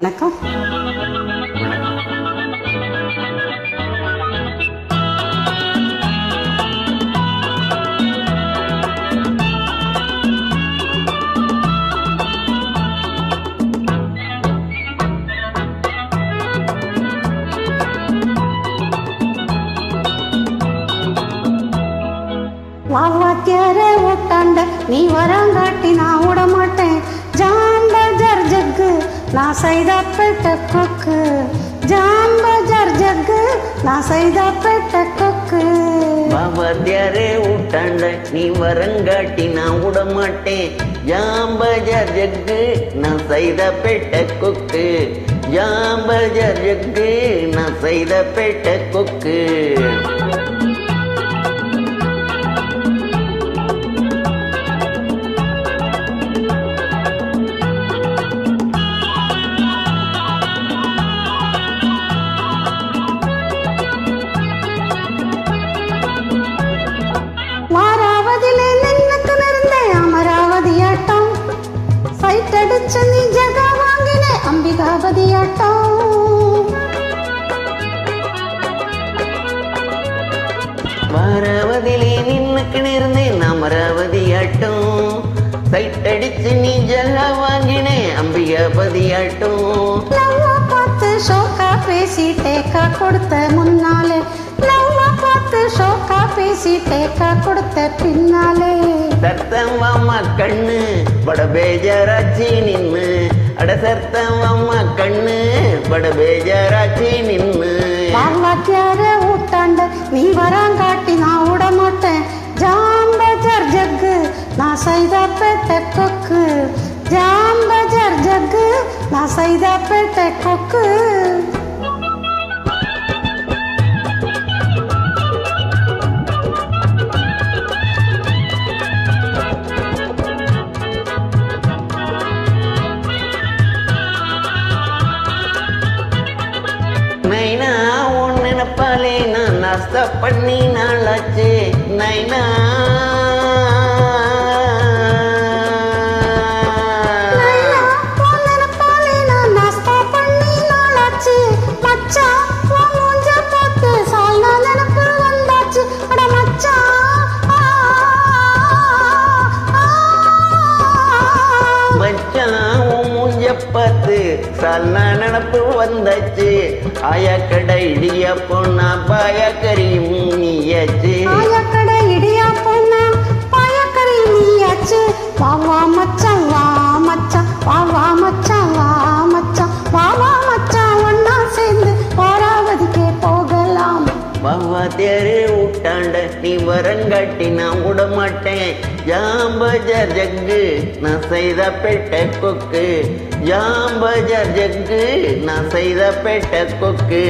வணக்கம். வாத்தியார ஓட்டாண்ட நீ வராங்காட்டி நான் விட மாட்டேன். ஜான் பஜார் ஜக்கு நான் சைதாப்பேட்ட கொக்கு. ஜான் பஜார் ஜக்கு நான் சைதாப்பேட்ட கொக்கு. வாத்தியாரே ஊட்டாண்ட நீ வரங்காட்டி நான் விட மாட்டேன். ஜாம் பஜார் ஜக்கு நான் சைதாப்பேட்ட கொக்கு. ஜாம் பஜார் ஜக்கு நான் சைதாப்பேட்ட கொக்கு. நீ ஜகா வாங்கினே அம்பிகாபதி ஆட்டம். வாராவதிலே நின்னுக்குன்னு இருந்தேன் அமராவதி ஆட்டம். சைட் அடிச்சு நீ ஜகா வாங்கினே அம்பிகாபதி ஆட்டம். லவ்வா பார்த்து ஷோக்கா பேசி டேக்கா கொடுத்த முன்னாலே. லவ்வா பார்த்து ஷோக்கா பேசி டேக்கா கொடுத்த பின்னாலே. சர்த்தம் வாமா கண்ணு பட பேஜாராச்சி நின்னு. அட சர்த்தம் வாமா கண்ணு பட பேஜாராச்சி நின்னு. வாத்தியார ஊட்டாண்ட நீ வராங்காட்டி நான் விட மாட்டேன். ஜாம் பஜார் ஜக்கு நான் சைதாப்பேட்ட கொக்கு. ஜாம் பஜார் ஜக்கு நான் சைதாப்பேட்ட கொக்கு. நைனா உன் நினைப்பாலே நான் நாஸ்தா பண்ணி நாளாச்சு. நைனா பார்த்து சால்னா நினப்பு வந்தாச்சு. ஆயா கடை இடியா பொண்ணா பாயா கறியும் நீயாச்சு. ஆயா கடை இடியா பொண்ணா பாயா கறியும் நீயாச்சு. வா மச்சான் வா மச்சான் வா மச்சான் வா மச்சான் வா மச்சான் ஒன்னா சேர்ந்து வாராவதிக்கே போகலாம். வாத்தியாரே ஊட்டாண்ட நீ வரங்காட்டி நான் விட மாட்டேன். ஜாம் பஜார் ஜக்கு நான் சைதாப்பேட்ட கொக்கு. ஜாம் பஜார் ஜக்கு நான் சைதாப்பேட்ட கொக்கு.